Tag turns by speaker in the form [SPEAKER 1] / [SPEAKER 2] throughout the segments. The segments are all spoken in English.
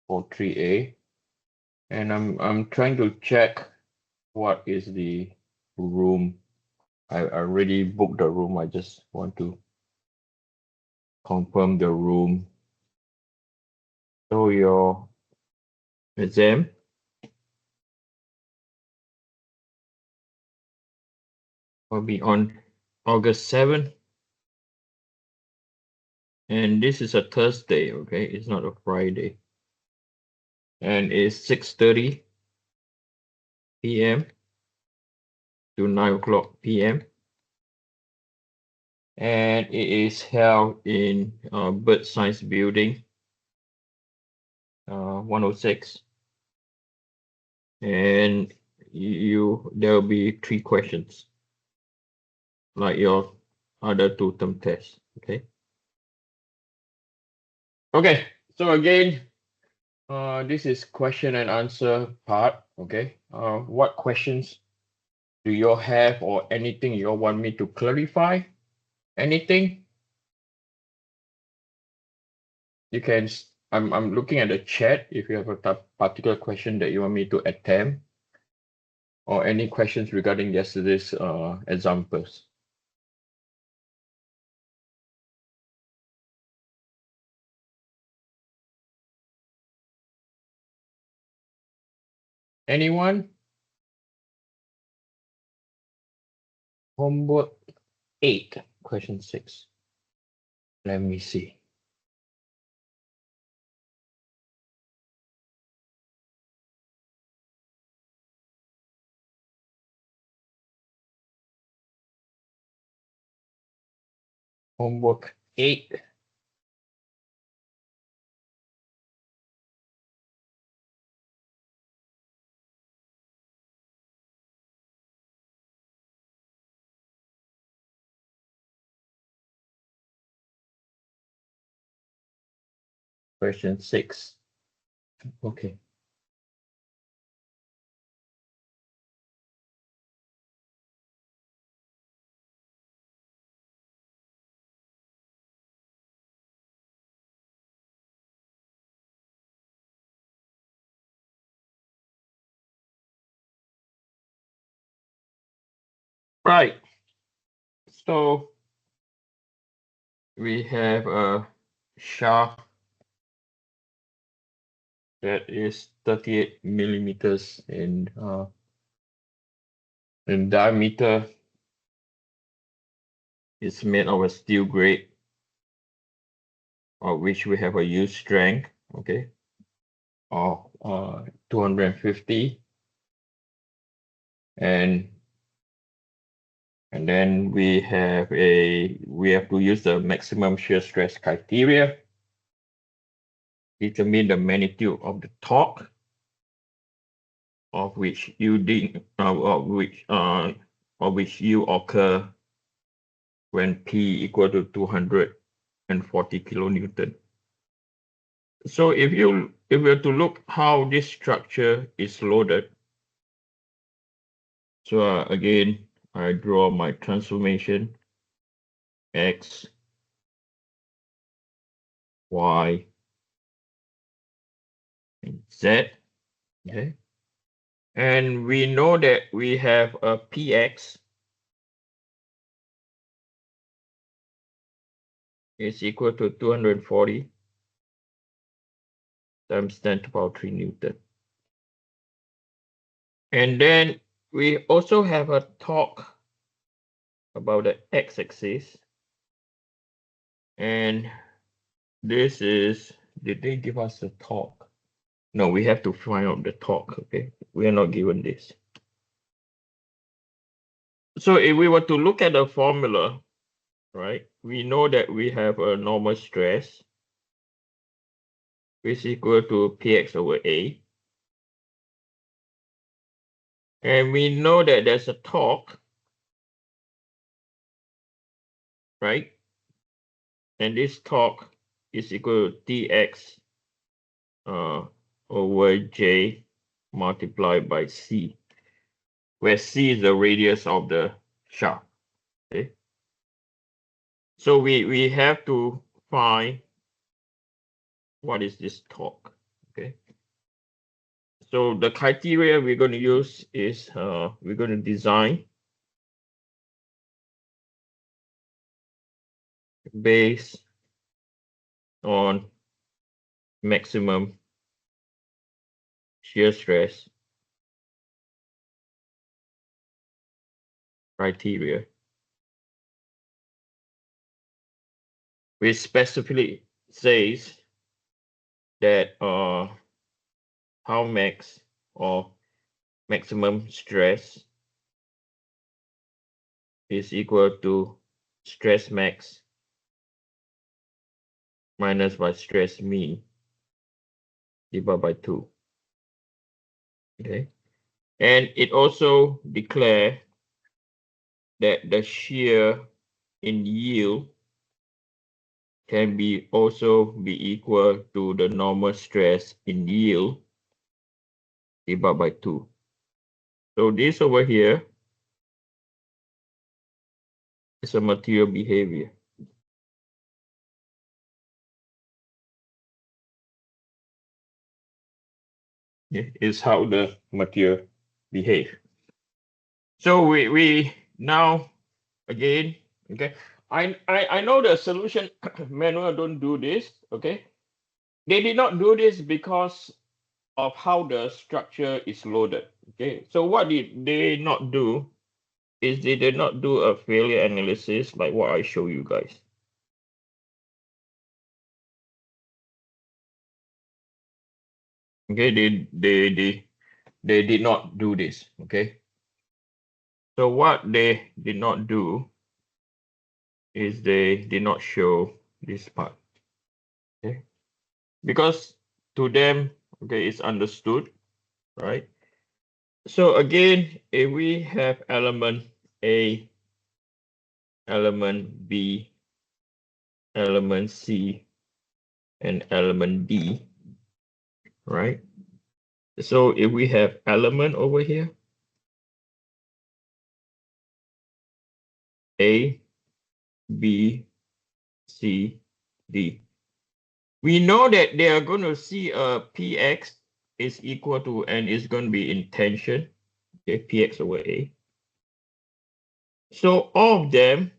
[SPEAKER 1] for 3A, and I'm trying to check what is the room. I already booked the room. I just want to confirm the room. So your exam will be on August 7th. And this is a Thursday, okay? It's not a Friday. And it's 6:30 p.m. to 9 o'clock p.m. And it is held in Bird Science Building, 106. And there will be 3 questions, like your other 2 term tests, okay? Okay, so again, this is question and answer part, okay? What questions do you all have, or anything you all want me to clarify? Anything? You can, I'm looking at the chat if you have a particular question that you want me to attempt, or any questions regarding yesterday's examples. Anyone? Homework 8, question 6. Let me see. Homework 8. Question 6. Okay. Right. So we have a shaft that is 38 millimeters in diameter. It's made of a steel grade, of which we have a use strength, okay, of 250, and then we have to use the maximum shear stress criteria, determine the magnitude of the torque, of which U occur when P equal to 240 kilonewton. So if we were to look how this structure is loaded, so again, I draw my transformation X, Y, and Z, okay? And we know that we have a Px is equal to 240 times 10 to the power 3 Newton. And then we also have a torque about the x-axis. And this is, did they give us the torque? No, we have to find out the torque, okay? We are not given this. So if we were to look at the formula, right, we know that we have a normal stress, which is equal to Px over A. And we know that there's a torque, right? And this torque is equal to Tx over J multiplied by C, where C is the radius of the shaft. Okay. So we have to find what is this torque. Okay. So the criteria we're going to use is we're going to design based on maximum shear stress criteria, which specifically says that how max or maximum stress is equal to stress max minus by stress mean divided by 2. Okay. And it also declare that the shear in yield can be also be equal to the normal stress in yield divided by 2. So this over here is a material behavior. Yeah, is how the material behave. So we now again, okay. I know the solution manual don't do this, okay. They did not do this because of how the structure is loaded. Okay, so what did they not do is they did not do a failure analysis like what I show you guys. Okay, they did not do this. Okay, so what they did not do is they did not show this part. Okay, because to them, okay, it's understood, right? So again, if we have element A, element B, element C, and element D, right? So if we have element over here, A, B, C, D, we know that they are going to see a Px is equal to, and it's going to be in tension, okay, Px over A. So all of them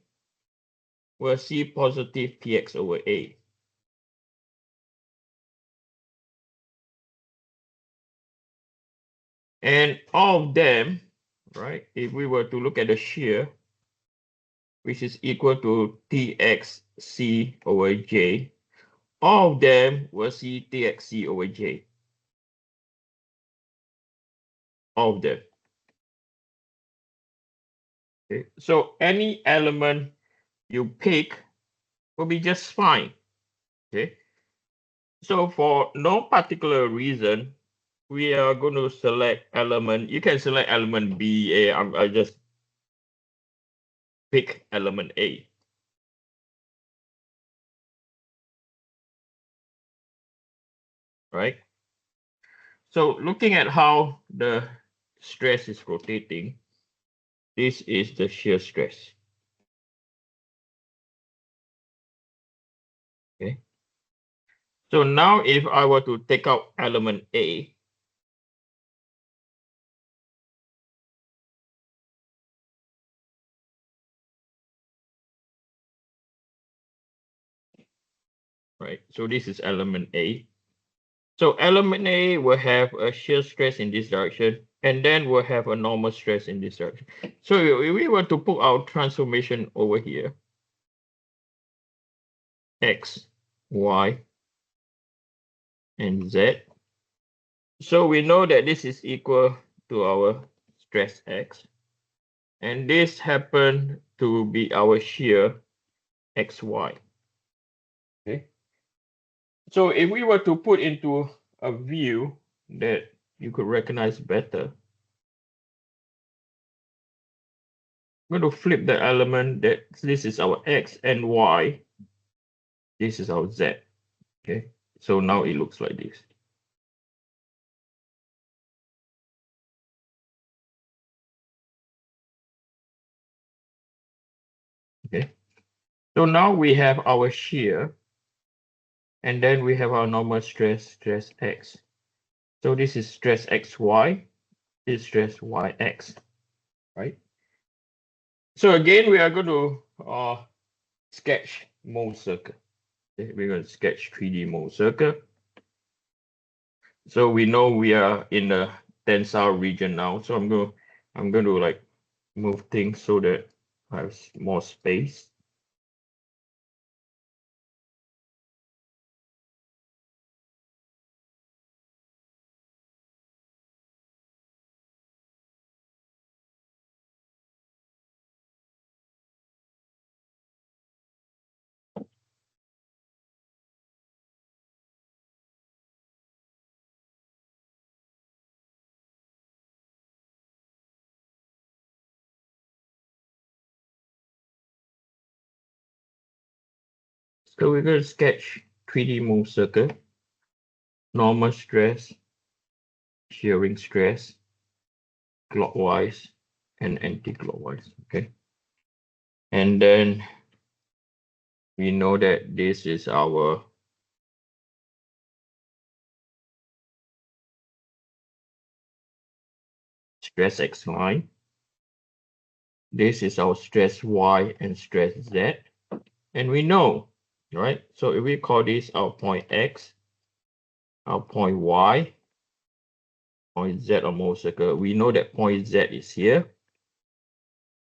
[SPEAKER 1] will see positive Px over A. And all of them, right, if we were to look at the shear, which is equal to Txc over J, all of them will see Txc over J. All of them. Okay. So any element you pick will be just fine. Okay. So for no particular reason, we are going to select element. You can select element B, A. I just pick element A. Right. So looking at how the stress is rotating, this is the shear stress. Okay. So now if I were to take out element A, right? So this is element A. So element A will have a shear stress in this direction, and then we'll have a normal stress in this direction. So if we were to put our transformation over here, X, Y, and Z. So we know that this is equal to our stress X. And this happened to be our shear XY. Okay. So if we were to put into a view that you could recognize better, I'm going to flip the element that this is our X and Y. This is our Z. Okay. So now it looks like this. Okay. So now we have our shear, and then we have our normal stress, stress X. So this is stress xy, this is stress yx, right? So again, we are going to sketch mole circle. Okay, we're going to sketch 3D mole circle. So we know we are in the tensile region now. So I'm going to like move things so that I have more space. So we're going to sketch 3D mole circle, normal stress, shearing stress, clockwise and anti-clockwise, okay? And then we know that this is our stress X line. This is our stress Y and stress Z. And we know, right? So if we call this our point X, our point Y, point Z on mole circle, we know that point Z is here.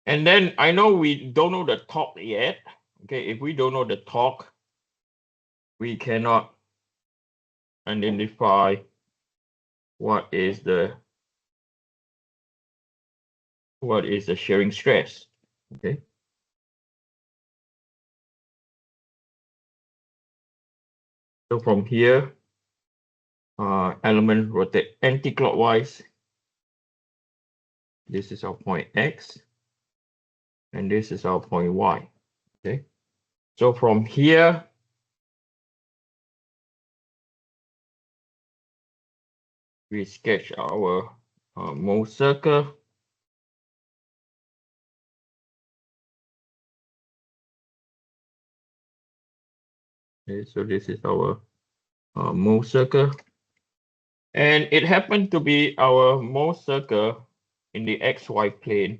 [SPEAKER 1] And then I know we don't know the torque yet. Okay, if we don't know the torque, we cannot identify what is the shearing stress. Okay. So from here, element rotate anti-clockwise. This is our point X, and this is our point Y. Okay. So from here, we sketch our mole circle. Okay, so this is our mole circle. And it happened to be our mole circle in the XY plane,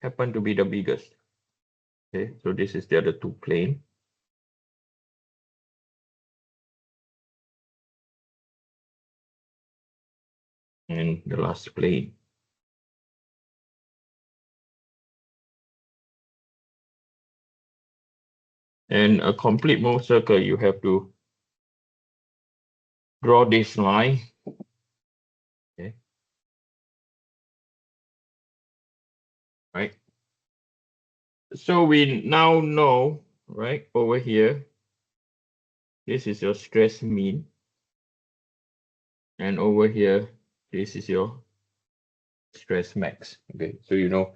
[SPEAKER 1] happened to be the biggest. Okay, so this is the other two plane. And the last plane. And a complete mole circle, you have to draw this line. Okay. Right. So we now know, right, over here, this is your stress mean. And over here, this is your stress max. Okay, so you know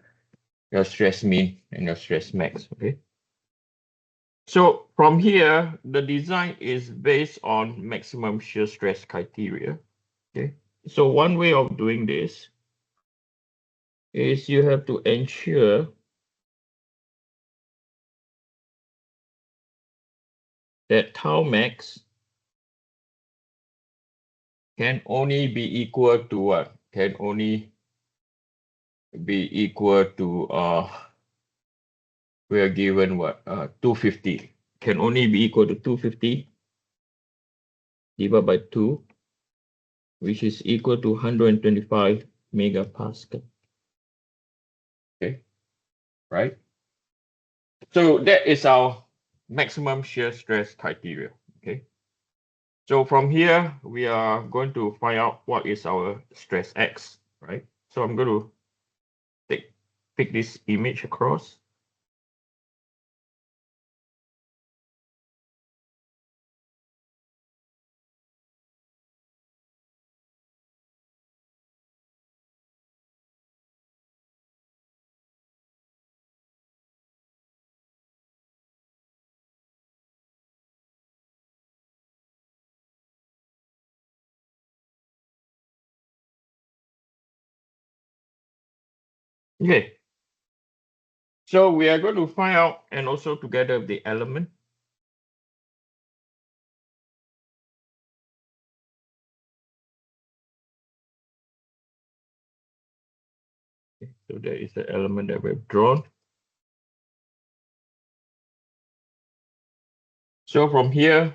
[SPEAKER 1] your stress mean and your stress max. Okay. So from here, the design is based on maximum shear stress criteria. Okay. So one way of doing this is you have to ensure that tau max can only be equal to what? Can only be equal to we are given what 250. Can only be equal to 250 divided by 2, which is equal to 125 megapascal. Okay, right? So that is our maximum shear stress criteria. Okay. So from here, we are going to find out what is our stress X, right? So I'm going to pick this image across. Okay. So we are going to find out and also together the element. So that is the element that we've drawn. So from here,